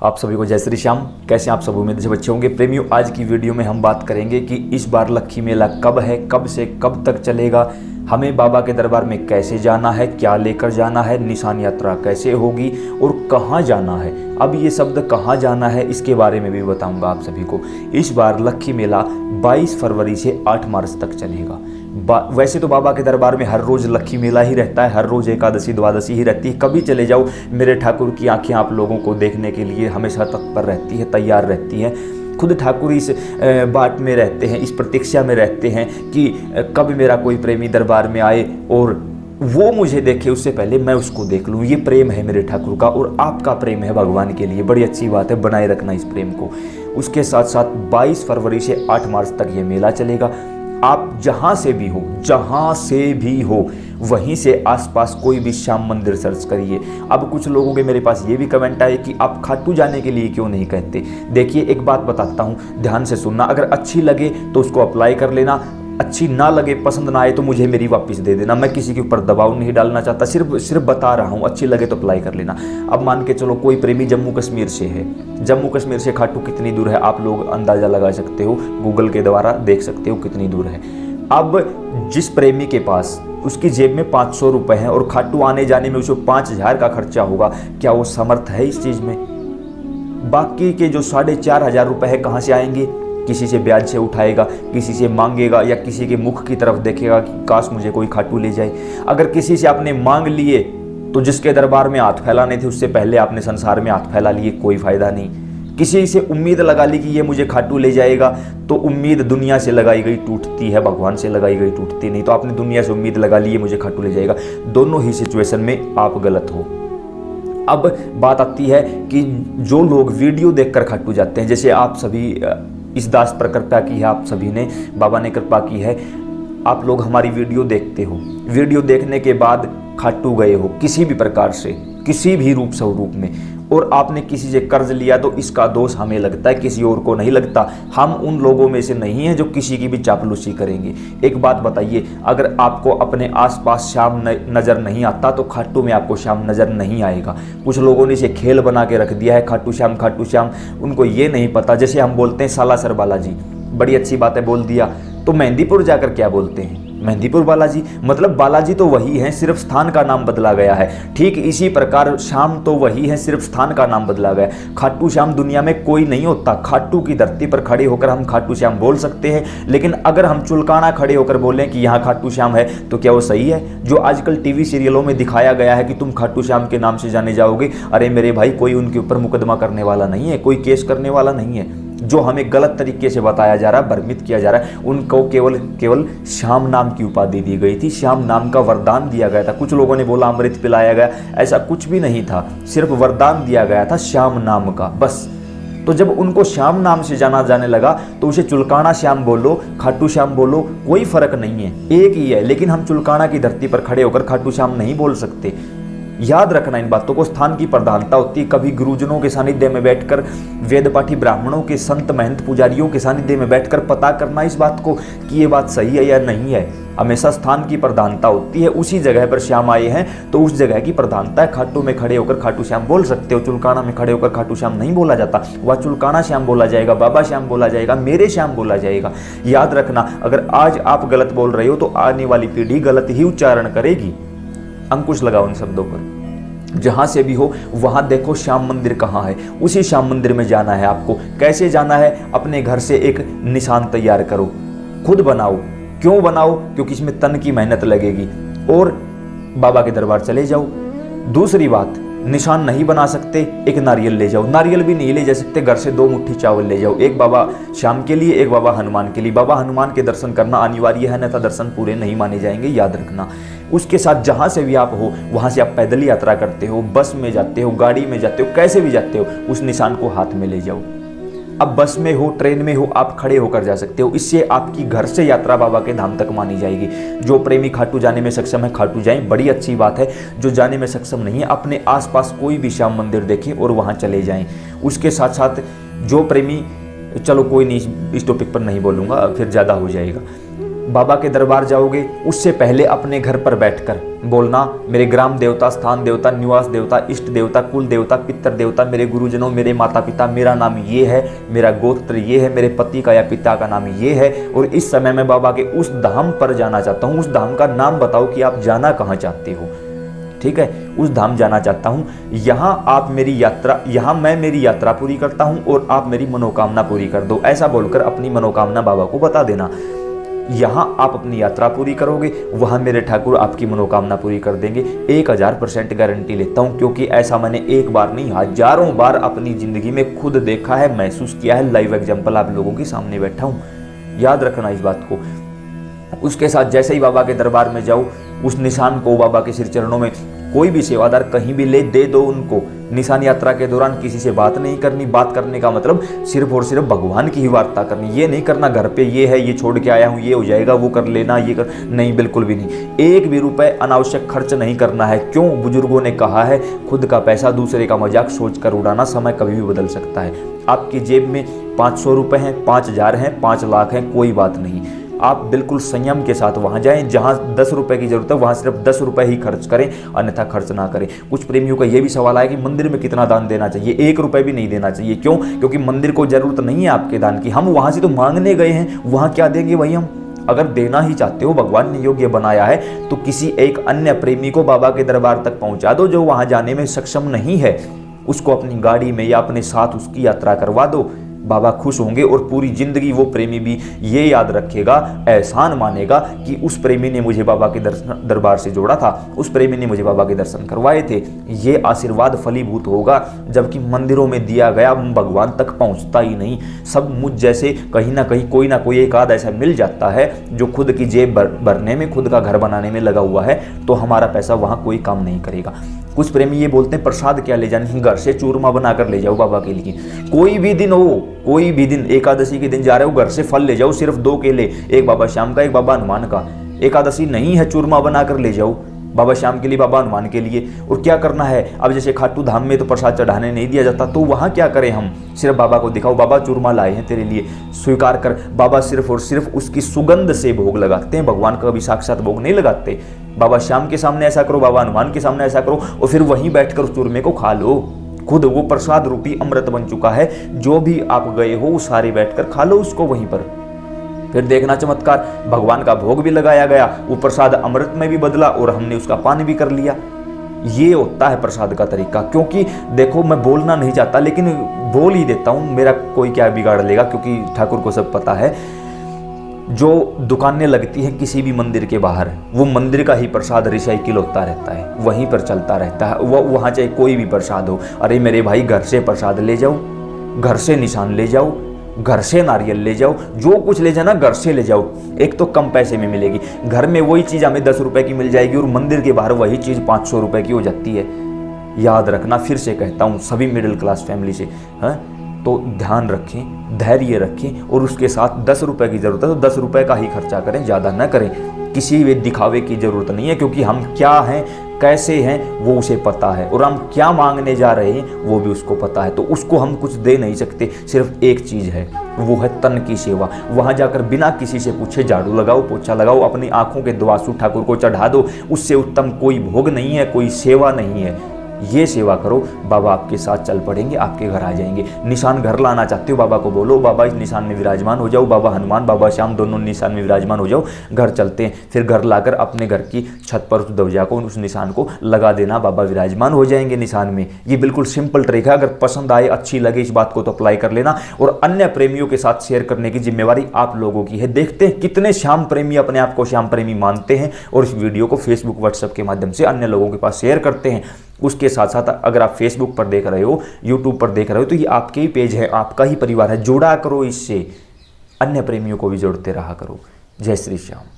आप सभी को जय श्री श्याम। कैसे आप सब उम्मीद से बच्चे होंगे। प्रेमियों, आज की वीडियो में हम बात करेंगे कि इस बार लक्खी मेला कब है, कब से कब तक चलेगा, हमें बाबा के दरबार में कैसे जाना है, क्या लेकर जाना है, निशान यात्रा कैसे होगी और कहाँ जाना है। अब ये शब्द कहाँ जाना है इसके बारे में भी बताऊंगा आप सभी को। इस बार लक्खी मेला 22 फरवरी से 8 मार्च तक चलेगा। वैसे तो बाबा के दरबार में हर रोज़ लक्खी मेला ही रहता है, हर रोज़ एकादशी द्वादशी ही रहती है। कभी चले जाओ, मेरे ठाकुर की आंखें आप लोगों को देखने के लिए हमेशा तत्पर रहती है, तैयार रहती है। खुद ठाकुर इस बाट में रहते हैं, इस प्रतीक्षा में रहते हैं कि कब मेरा कोई प्रेमी दरबार में आए और वो मुझे देखे, उससे पहले मैं उसको देख लूँ। ये प्रेम है मेरे ठाकुर का और आपका प्रेम है भगवान के लिए। बड़ी अच्छी बात है, बनाए रखना इस प्रेम को। उसके साथ साथ 22 फरवरी से 8 मार्च तक ये मेला चलेगा। आप जहाँ से भी हो वहीं से आसपास कोई भी श्याम मंदिर सर्च करिए। अब कुछ लोगों के मेरे पास ये भी कमेंट आए कि आप खाटू जाने के लिए क्यों नहीं कहते। देखिए, एक बात बताता हूँ, ध्यान से सुनना। अगर अच्छी लगे तो उसको अप्लाई कर लेना, अच्छी ना लगे, पसंद ना आए तो मुझे मेरी वापस दे देना। मैं किसी के ऊपर दबाव नहीं डालना चाहता, सिर्फ बता रहा हूँ। अच्छी लगे तो अप्लाई कर लेना। अब मान के चलो कोई प्रेमी जम्मू कश्मीर से है, जम्मू कश्मीर से खाटू कितनी दूर है आप लोग अंदाज़ा लगा सकते हो, गूगल के द्वारा देख सकते हो कितनी दूर है। अब जिस प्रेमी के पास उसकी जेब में 500 रुपये हैं और खाटू आने जाने में उसको 5000 का खर्चा होगा, क्या वो समर्थ है इस चीज़ में? बाकी के जो 4500 रुपये है कहाँ से आएंगे? किसी से ब्याज से उठाएगा, किसी से मांगेगा या किसी के मुख की तरफ देखेगा कि काश मुझे कोई खाटू ले जाए। अगर किसी से आपने मांग लिए तो जिसके दरबार में हाथ फैलाने थे उससे पहले आपने संसार में हाथ फैला लिए, कोई फायदा नहीं। किसी से उम्मीद लगा ली कि ये मुझे खाटू ले जाएगा, तो उम्मीद दुनिया से लगाई गई टूटती है, भगवान से लगाई गई टूटती नहीं। तो आपने दुनिया से उम्मीद लगा ली ये मुझे खाटू ले जाएगा, दोनों ही सिचुएशन में आप गलत हो। अब बात आती है कि जो लोग वीडियो देखकर खाटू जाते हैं, जैसे आप सभी, इस दास पर कृपा की है, आप सभी ने, बाबा ने कृपा की है, आप लोग हमारी वीडियो देखते हो, वीडियो देखने के बाद खाटू गए हो किसी भी प्रकार से, किसी भी रूप स्वरूप में, और आपने किसी से कर्ज लिया, तो इसका दोष हमें लगता है, किसी और को नहीं लगता। हम उन लोगों में से नहीं हैं जो किसी की भी चापलूसी करेंगे। एक बात बताइए, अगर आपको अपने आसपास श्याम नज़र नहीं आता तो खाटू में आपको श्याम नज़र नहीं आएगा। कुछ लोगों ने इसे खेल बना के रख दिया है, खाटू श्याम खाटू श्याम। उनको ये नहीं पता, जैसे हम बोलते हैं सालासर बालाजी, बड़ी अच्छी बात है बोल दिया, तो मेहंदीपुर जाकर क्या बोलते हैं? मेहंदीपुर बालाजी। मतलब बालाजी तो वही है, सिर्फ स्थान का नाम बदला गया है। ठीक इसी प्रकार श्याम तो वही है, सिर्फ स्थान का नाम बदला गया है। खाटू श्याम दुनिया में कोई नहीं होता। खाटू की धरती पर खड़े होकर हम खाटू श्याम बोल सकते हैं, लेकिन अगर हम चुलकाना खड़े होकर बोलें कि यहाँ खाटू श्याम है, तो क्या वो सही है? जो आजकल टीवी सीरियलों में दिखाया गया है कि तुम खाटू श्याम के नाम से जाने जाओगे, अरे मेरे भाई, कोई उनके ऊपर मुकदमा करने वाला नहीं है, कोई केस करने वाला नहीं है। जो हमें गलत तरीके से बताया जा रहा है, भ्रमित किया जा रहा है, उनको केवल श्याम नाम की उपाधि दी गई थी, श्याम नाम का वरदान दिया गया था। कुछ लोगों ने बोला अमृत पिलाया गया, ऐसा कुछ भी नहीं था, सिर्फ वरदान दिया गया था श्याम नाम का, बस। तो जब उनको श्याम नाम से जाना जाने लगा तो उसे चुलकाना श्याम बोलो, खाटू श्याम बोलो, कोई फर्क नहीं है, एक ही है। लेकिन हम चुलकाना की धरती पर खड़े होकर खाटू श्याम नहीं बोल सकते। याद रखना इन बातों को। स्थान की प्रधानता होती है। कभी गुरुजनों के सानिध्य में बैठकर, वेद पाठी ब्राह्मणों के, संत महंत पुजारियों के सानिध्य में बैठकर पता करना इस बात को कि ये बात सही है या नहीं है। हमेशा स्थान की प्रधानता होती है। उसी जगह पर श्याम आए हैं तो उस जगह की प्रधानता है। खाटू में खड़े होकर खाटू श्याम बोल सकते हो, चुलकाना में खड़े होकर खाटू श्याम नहीं बोला जाता। वह चुलकाना श्याम बोला जाएगा, बाबा श्याम बोला जाएगा, मेरे श्याम बोला जाएगा। याद रखना, अगर आज आप गलत बोल रहे हो तो आने वाली पीढ़ी गलत ही उच्चारण करेगी। अंकुश लगाओ इन शब्दों पर। जहां से भी हो वहां देखो श्याम मंदिर कहाँ है, उसी श्याम मंदिर में जाना है आपको। कैसे जाना है? अपने घर से एक निशान तैयार करो, खुद बनाओ। क्यों बनाओ? क्योंकि इसमें तन की मेहनत लगेगी। और बाबा के दरबार चले जाओ। दूसरी बात, निशान नहीं बना सकते, एक नारियल ले जाओ। नारियल भी नहीं ले जा सकते, घर से 2 मुट्ठी चावल ले जाओ, एक बाबा श्याम के लिए, एक बाबा हनुमान के लिए। बाबा हनुमान के दर्शन करना अनिवार्य है, अन्यथा दर्शन पूरे नहीं माने जाएंगे, याद रखना। उसके साथ जहाँ से भी आप हो वहाँ से आप पैदल यात्रा करते हो, बस में जाते हो, गाड़ी में जाते हो, कैसे भी जाते हो, उस निशान को हाथ में ले जाओ। अब बस में हो, ट्रेन में हो, आप खड़े होकर जा सकते हो। इससे आपकी घर से यात्रा बाबा के धाम तक मानी जाएगी। जो प्रेमी खाटू जाने में सक्षम है खाटू जाएं, बड़ी अच्छी बात है। जो जाने में सक्षम नहीं है अपने आसपास कोई भी श्याम मंदिर देखें और वहाँ चले जाएं। उसके साथ साथ जो प्रेमी, चलो कोई नहीं, इस टॉपिक पर नहीं बोलूँगा, फिर ज़्यादा हो जाएगा। बाबा के दरबार जाओगे उससे पहले अपने घर पर बैठकर बोलना, मेरे ग्राम देवता, स्थान देवता, निवास देवता, इष्ट देवता, कुल देवता, पितर देवता, मेरे गुरुजनों, मेरे माता पिता, मेरा नाम ये है, मेरा गोत्र ये है, मेरे पति का या पिता का नाम ये है, और इस समय मैं बाबा के उस धाम पर जाना चाहता हूँ। उस धाम का नाम बताओ कि आप जाना कहाँ चाहते हो। ठीक है, उस धाम जाना चाहता हूँ, यहाँ आप मेरी यात्रा, यहाँ मैं मेरी यात्रा पूरी करता हूँ और आप मेरी मनोकामना पूरी कर दो। ऐसा बोलकर अपनी मनोकामना बाबा को बता देना। यहाँ आप अपनी यात्रा पूरी करोगे, वहाँ मेरे ठाकुर आपकी मनोकामना पूरी कर देंगे। 1000% गारंटी लेता हूँ, क्योंकि ऐसा मैंने एक बार नहीं हजारों बार अपनी ज़िंदगी में खुद देखा है, महसूस किया है। लाइव एग्जाम्पल आप लोगों के सामने बैठा हूँ, याद रखना इस बात को। उसके साथ जैसे ही बाबा के दरबार में जाओ, उस निशान को बाबा के सिर चरणों में कोई भी सेवादार कहीं भी ले दे दो उनको। निशान यात्रा के दौरान किसी से बात नहीं करनी। बात करने का मतलब सिर्फ और सिर्फ भगवान की ही वार्ता करनी। ये नहीं करना घर पे ये है, ये छोड़ के आया हूँ, ये हो जाएगा, वो कर लेना, ये कर नहीं, बिल्कुल भी नहीं। एक भी रुपए अनावश्यक खर्च नहीं करना है। क्यों? बुजुर्गों ने कहा है, खुद का पैसा दूसरे का मजाक सोच कर उड़ाना। समय कभी भी बदल सकता है। आपकी जेब में 500 रुपए हैं, 5000 हैं, 5 लाख हैं, कोई बात नहीं। आप बिल्कुल संयम के साथ वहां जाएं। जहां 10 रुपए की जरूरत है वहां सिर्फ 10 रुपए ही खर्च करें, अन्यथा खर्च ना करें। कुछ प्रेमियों का यह भी सवाल है कि मंदिर में कितना दान देना चाहिए। 1 रुपए भी नहीं देना चाहिए। क्यों? क्योंकि मंदिर को जरूरत नहीं है आपके दान की। हम वहां से तो मांगने गए हैं, वहां क्या देंगे वही हम। अगर देना ही चाहते हो, भगवान ने योग्य बनाया है, तो किसी एक अन्य प्रेमी को बाबा के दरबार तक पहुंचा दो जो वहां जाने में सक्षम नहीं है। उसको अपनी गाड़ी में या अपने साथ उसकी यात्रा करवा दो। बाबा खुश होंगे और पूरी जिंदगी वो प्रेमी भी ये याद रखेगा, एहसान मानेगा कि उस प्रेमी ने मुझे बाबा के दरबार से जोड़ा था, उस प्रेमी ने मुझे बाबा के दर्शन करवाए थे। ये आशीर्वाद फलीभूत होगा। जबकि मंदिरों में दिया गया भगवान तक पहुंचता ही नहीं। सब मुझ जैसे कहीं ना कहीं कोई ना कोई एक आध ऐसा मिल जाता है जो खुद की जेब भरने में, खुद का घर बनाने में लगा हुआ है, तो हमारा पैसा वहां कोई काम नहीं करेगा। कुछ प्रेमी ये बोलते हैं प्रसाद क्या ले जाने, घर से चूरमा बनाकर ले जाओ बाबा के लिए। कोई भी दिन हो, कोई भी दिन, एकादशी के दिन जा रहे हो, घर से फल ले जाओ, सिर्फ 2 केले, एक बाबा श्याम का, एक बाबा हनुमान का। एकादशी नहीं है, चूरमा बनाकर ले जाओ बाबा श्याम के लिए, बाबा हनुमान के लिए। और क्या करना है, अब जैसे खाटू धाम में तो प्रसाद चढ़ाने नहीं दिया जाता, तो वहां क्या करें हम? सिर्फ बाबा को दिखाओ, बाबा चूरमा लाए हैं तेरे लिए, स्वीकार कर। बाबा सिर्फ और सिर्फ उसकी सुगंध से भोग लगाते हैं, भगवान का कभी साक्षात भोग नहीं लगाते। बाबा श्याम के सामने ऐसा करो, बाबा हनुमान के सामने ऐसा करो, और फिर वहीं बैठकर उस चूरमे को खा लो। खुद वो प्रसाद रूपी अमृत बन चुका है। जो भी आप गए हो सारे बैठकर खा लो उसको वहीं पर। फिर देखना चमत्कार, भगवान का भोग भी लगाया गया, वो प्रसाद अमृत में भी बदला और हमने उसका पान भी कर लिया। ये होता है प्रसाद का तरीका। क्योंकि देखो, मैं बोलना नहीं चाहता लेकिन बोल ही देता हूं, मेरा कोई क्या बिगाड़ लेगा, क्योंकि ठाकुर को सब पता है। जो दुकानें लगती हैं किसी भी मंदिर के बाहर, वो मंदिर का ही प्रसाद रिसाइकिल होता रहता है, वहीं पर चलता रहता है। वो वहाँ चाहे कोई भी प्रसाद हो। अरे मेरे भाई, घर से प्रसाद ले जाओ, घर से निशान ले जाओ, घर से नारियल ले जाओ, जो कुछ ले जाना घर से ले जाओ। एक तो कम पैसे में मिलेगी, घर में वही चीज़ हमें 10 रुपए की मिल जाएगी और मंदिर के बाहर वही चीज़ 500 रुपए की हो जाती है। याद रखना, फिर से कहता हूँ सभी मिडिल क्लास फैमिली से, हाँ, तो ध्यान रखें, धैर्य रखें, और उसके साथ 10 रुपए की जरूरत है तो 10 रुपए का ही खर्चा करें, ज़्यादा न करें। किसी भी दिखावे की जरूरत नहीं है, क्योंकि हम क्या हैं, कैसे हैं, वो उसे पता है, और हम क्या मांगने जा रहे हैं वो भी उसको पता है। तो उसको हम कुछ दे नहीं सकते। सिर्फ एक चीज़ है, वो है तन की सेवा। वहाँ जाकर बिना किसी से पूछे झाड़ू लगाओ, पोछा लगाओ, अपनी आंखों के दुआसू ठाकुर को चढ़ा दो। उससे उत्तम कोई भोग नहीं है, कोई सेवा नहीं है। ये सेवा करो, बाबा आपके साथ चल पड़ेंगे, आपके घर आ जाएंगे। निशान घर लाना चाहते हो, बाबा को बोलो, बाबा इस निशान में विराजमान हो जाओ, बाबा हनुमान, बाबा श्याम दोनों निशान में विराजमान हो जाओ। घर चलते हैं, फिर घर लाकर अपने घर की छत पर उस ध्वजा को, उस निशान को लगा देना, बाबा विराजमान हो जाएंगे निशान में। ये बिल्कुल सिंपल ट्रिक है। अगर पसंद आए, अच्छी लगे इस बात को, तो अप्लाई कर लेना, और अन्य प्रेमियों के साथ शेयर करने की जिम्मेवारी आप लोगों की है। देखते हैं कितने श्याम प्रेमी अपने आप को श्याम प्रेमी मानते हैं और इस वीडियो को फेसबुक, व्हाट्सएप के माध्यम से अन्य लोगों के पास शेयर करते हैं। उसके साथ साथ अगर आप फेसबुक पर देख रहे हो, यूट्यूब पर देख रहे हो, तो ये आपके ही पेज है, आपका ही परिवार है। जोड़ा करो इससे, अन्य प्रेमियों को भी जोड़ते रहा करो। जय श्री श्याम।